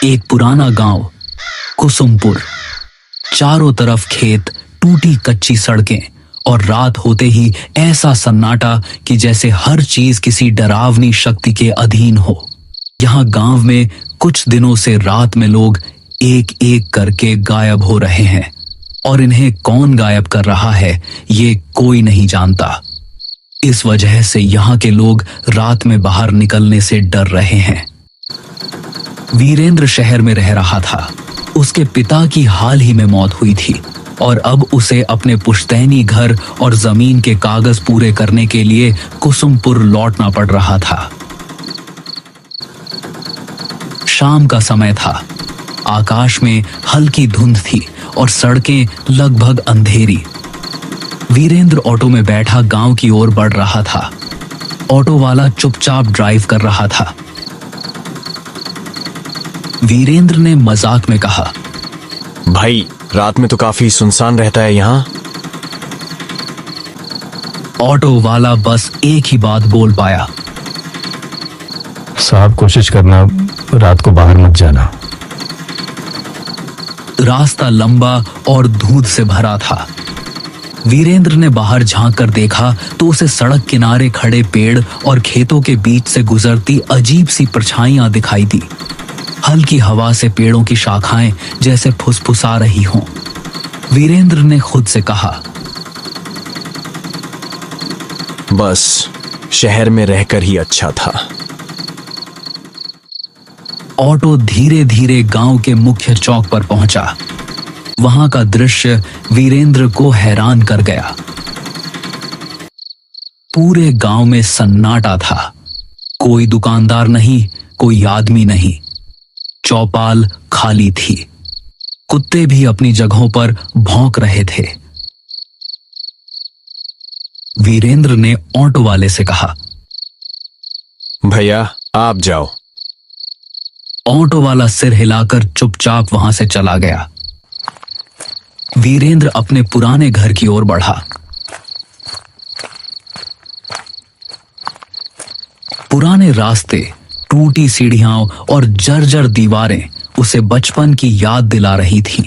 एक पुराना गांव कुसुमपुर। चारों तरफ खेत, टूटी कच्ची सड़कें और रात होते ही ऐसा सन्नाटा कि जैसे हर चीज किसी डरावनी शक्ति के अधीन हो। यहाँ गांव में कुछ दिनों से रात में लोग एक एक करके गायब हो रहे हैं और इन्हें कौन गायब कर रहा है ये कोई नहीं जानता। इस वजह से यहाँ के लोग रात में बाहर निकलने से डर रहे हैं। वीरेंद्र शहर में रह रहा था। उसके पिता की हाल ही में मौत हुई थी और अब उसे अपने पुश्तैनी घर और जमीन के कागज पूरे करने के लिए कुसुमपुर लौटना पड़ रहा था। शाम का समय था। आकाश में हल्की धुंध थी और सड़कें लगभग अंधेरी। वीरेंद्र ऑटो में बैठा गांव की ओर बढ़ रहा था। ऑटो वाला चुपचाप ड्राइव कर रहा था। वीरेंद्र ने मजाक में कहा, भाई रात में तो काफी सुनसान रहता है यहाँ। ऑटो वाला बस एक ही बात बोल पाया, साहब कोशिश करना रात को बाहर मत जाना। रास्ता लंबा और धूंध से भरा था। वीरेंद्र ने बाहर झांक कर देखा तो उसे सड़क किनारे खड़े पेड़ और खेतों के बीच से गुजरती अजीब सी परछाइयां दिखाई दी। हल्की हवा से पेड़ों की शाखाएं जैसे फुसफुसा रही हों। वीरेंद्र ने खुद से कहा, बस शहर में रहकर ही अच्छा था। ऑटो धीरे धीरे गांव के मुख्य चौक पर पहुंचा। वहां का दृश्य वीरेंद्र को हैरान कर गया। पूरे गांव में सन्नाटा था। कोई दुकानदार नहीं, कोई आदमी नहीं। चौपाल खाली थी। कुत्ते भी अपनी जगहों पर भौंक रहे थे। वीरेंद्र ने ऑटो वाले से कहा, भैया आप जाओ। ऑटो वाला सिर हिलाकर चुपचाप वहां से चला गया। वीरेंद्र अपने पुराने घर की ओर बढ़ा। पुराने रास्ते, टूटी सीढ़ियां और जर्जर दीवारें उसे बचपन की याद दिला रही थीं।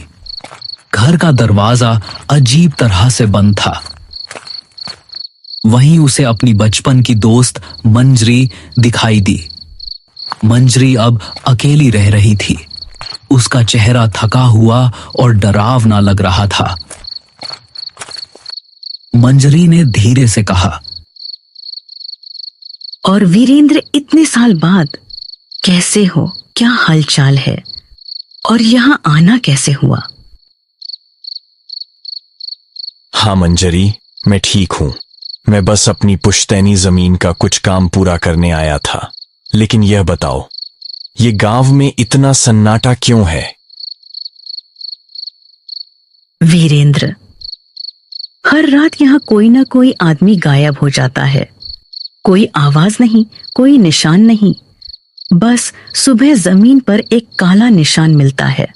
घर का दरवाजा अजीब तरह से बंद था। वहीं उसे अपनी बचपन की दोस्त मंजरी दिखाई दी। मंजरी अब अकेली रह रही थी। उसका चेहरा थका हुआ और डरावना लग रहा था। मंजरी ने धीरे से कहा, और वीरेंद्र इतने साल बाद कैसे हो? क्या हालचाल है? और यहाँ आना कैसे हुआ? हाँ मंजरी, मैं ठीक हूं। मैं बस अपनी पुश्तैनी जमीन का कुछ काम पूरा करने आया था। लेकिन यह बताओ, ये गांव में इतना सन्नाटा क्यों है? वीरेंद्र, हर रात यहाँ कोई ना कोई आदमी गायब हो जाता है। कोई आवाज नहीं, कोई निशान नहीं। बस सुबह जमीन पर एक काला निशान मिलता है,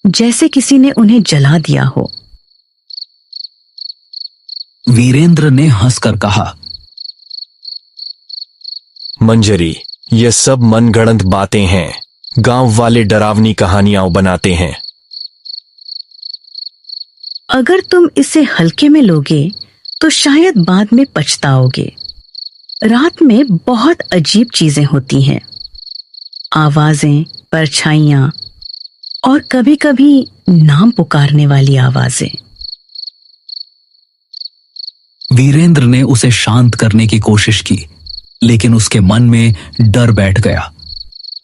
जैसे किसी ने उन्हें जला दिया हो। वीरेंद्र ने हंसकर कहा, मंजरी, ये सब मनगढ़ंत बातें हैं। गांव वाले डरावनी कहानियां बनाते हैं। अगर तुम इसे हल्के में लोगे तो शायद बाद में पछताओगे। रात में बहुत अजीब चीजें होती हैं। आवाजें, परछाइयां और कभी-कभी नाम पुकारने वाली आवाजें। वीरेंद्र ने उसे शांत करने की कोशिश की, लेकिन उसके मन में डर बैठ गया।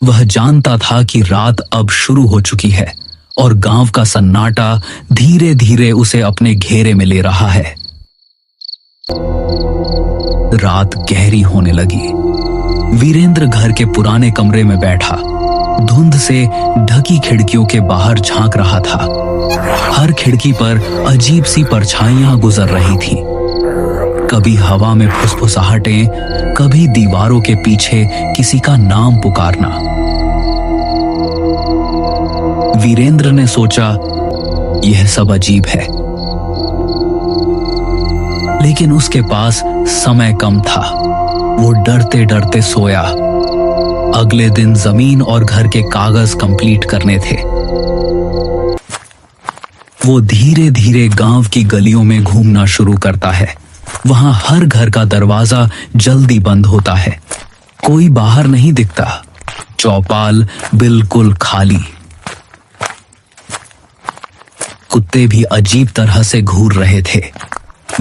वह जानता था कि रात अब शुरू हो चुकी है और गांव का सन्नाटा धीरे धीरे उसे अपने घेरे में ले रहा है। रात गहरी होने लगी। वीरेंद्र घर के पुराने कमरे में बैठा धुंध से ढकी खिड़कियों के बाहर झांक रहा था। हर खिड़की पर अजीब सी परछाइयां गुजर रही थीं। कभी हवा में फुसफुसाहटें, कभी दीवारों के पीछे किसी का नाम पुकारना। वीरेंद्र ने सोचा, यह सब अजीब है, लेकिन उसके पास समय कम था। वो डरते डरते सोया। अगले दिन जमीन और घर के कागज कंप्लीट करने थे। वो धीरे धीरे गांव की गलियों में घूमना शुरू करता है। वहां हर घर का दरवाजा जल्दी बंद होता है, कोई बाहर नहीं दिखता, चौपाल बिल्कुल खाली। कुत्ते भी अजीब तरह से घूर रहे थे।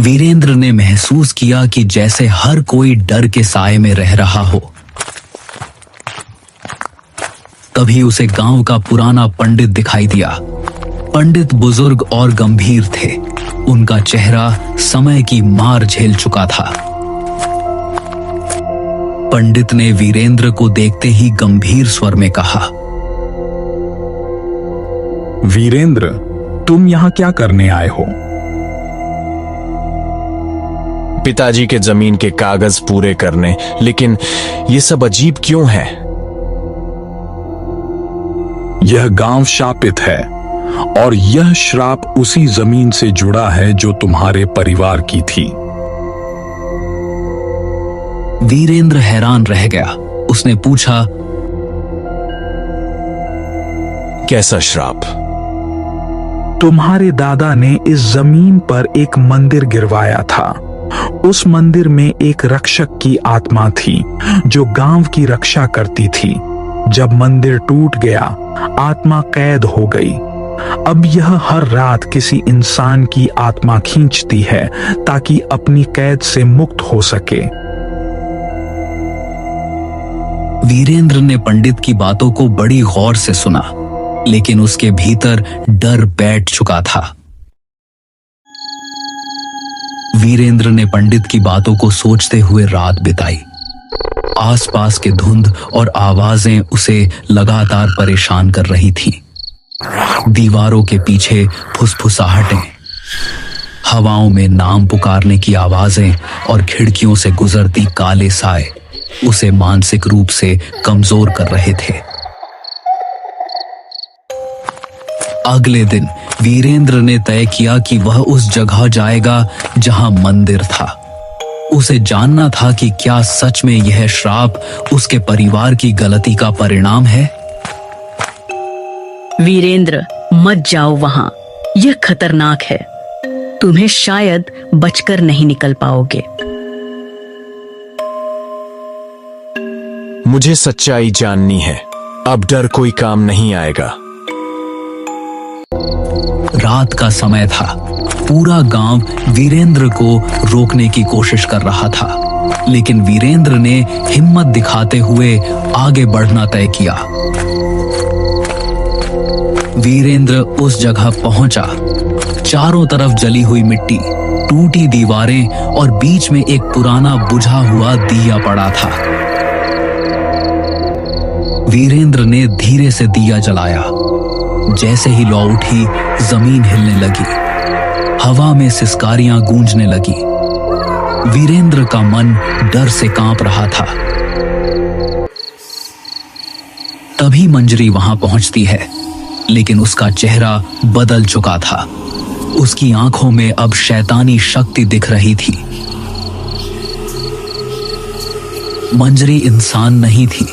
वीरेंद्र ने महसूस किया कि जैसे हर कोई डर के साए में रह रहा हो। तभी उसे गांव का पुराना पंडित दिखाई दिया। पंडित बुजुर्ग और गंभीर थे। उनका चेहरा समय की मार झेल चुका था। पंडित ने वीरेंद्र को देखते ही गंभीर स्वर में कहा, वीरेंद्र, तुम यहां क्या करने आए हो? पिताजी के जमीन के कागज पूरे करने, लेकिन ये सब अजीब क्यों है? यह गांव शापित है और यह श्राप उसी जमीन से जुड़ा है जो तुम्हारे परिवार की थी। वीरेंद्र हैरान रह गया। उसने पूछा, कैसा श्राप? तुम्हारे दादा ने इस जमीन पर एक मंदिर गिरवाया था। उस मंदिर में एक रक्षक की आत्मा थी जो गांव की रक्षा करती थी। जब मंदिर टूट गया, आत्मा कैद हो गई। अब यह हर रात किसी इंसान की आत्मा खींचती है ताकि अपनी कैद से मुक्त हो सके। वीरेंद्र ने पंडित की बातों को बड़ी गौर से सुना, लेकिन उसके भीतर डर बैठ चुका था। वीरेंद्र ने पंडित की बातों को सोचते हुए रात बिताई। आसपास के धुंध और आवाजें उसे लगातार परेशान कर रही थीं। दीवारों के पीछे फुसफुसाहटें, हवाओं में नाम पुकारने की आवाजें और खिड़कियों से गुजरती काले साए उसे मानसिक रूप से कमजोर कर रहे थे। अगले दिन वीरेंद्र ने तय किया कि वह उस जगह जाएगा जहां मंदिर था। उसे जानना था कि क्या सच में यह श्राप उसके परिवार की गलती का परिणाम है। वीरेंद्र, मत जाओ वहां, यह खतरनाक है। तुम्हें शायद बचकर नहीं निकल पाओगे। मुझे सच्चाई जाननी है। अब डर कोई काम नहीं आएगा। रात का समय था। पूरा गांव वीरेंद्र को रोकने की कोशिश कर रहा था, लेकिन वीरेंद्र ने हिम्मत दिखाते हुए आगे बढ़ना तय किया। वीरेंद्र उस जगह पहुंचा। चारों तरफ जली हुई मिट्टी, टूटी दीवारें और बीच में एक पुराना बुझा हुआ दिया पड़ा था। वीरेंद्र ने धीरे से दिया जलाया। जैसे ही लौ उठी, जमीन हिलने लगी, हवा में सिसकारियां गूंजने लगी। वीरेंद्र का मन डर से कांप रहा था। तभी मंजरी वहां पहुंचती है, लेकिन उसका चेहरा बदल चुका था। उसकी आंखों में अब शैतानी शक्ति दिख रही थी। मंजरी इंसान नहीं थी,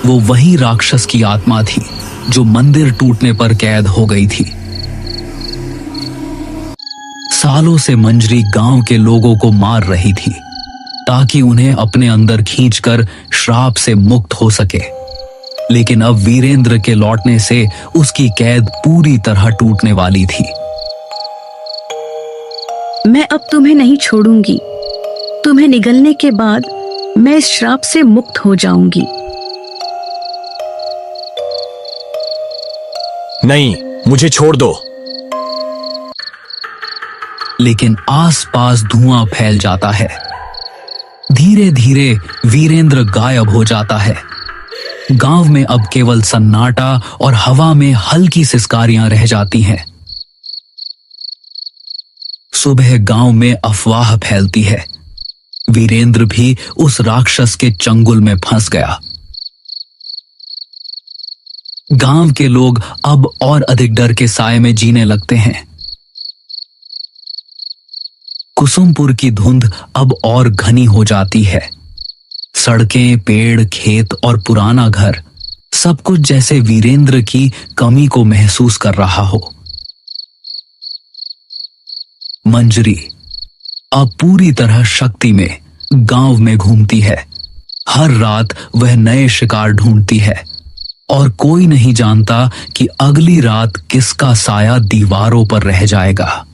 वो वही राक्षस की आत्मा थी जो मंदिर टूटने पर कैद हो गई थी। सालों से मंजरी गांव के लोगों को मार रही थी ताकि उन्हें अपने अंदर खींचकर श्राप से मुक्त हो सके। लेकिन अब वीरेंद्र के लौटने से उसकी कैद पूरी तरह टूटने वाली थी। मैं अब तुम्हें नहीं छोड़ूंगी। तुम्हें निगलने के बाद मैं इस श्राप से मुक्त हो जाऊंगी। नहीं, मुझे छोड़ दो। लेकिन आसपास धुआं फैल जाता है। धीरे धीरे वीरेंद्र गायब हो जाता है। गांव में अब केवल सन्नाटा और हवा में हल्की सिसकारियां रह जाती हैं। सुबह गांव में अफवाह फैलती है। वीरेंद्र भी उस राक्षस के चंगुल में फंस गया। गांव के लोग अब और अधिक डर के साए में जीने लगते हैं। कुसुमपुर की धुंध अब और घनी हो जाती है। सड़कें, पेड़, खेत और पुराना घर, सब कुछ जैसे वीरेंद्र की कमी को महसूस कर रहा हो। मंजरी अब पूरी तरह शक्ति में गांव में घूमती है। हर रात वह नए शिकार ढूंढती है और कोई नहीं जानता कि अगली रात किसका साया दीवारों पर रह जाएगा।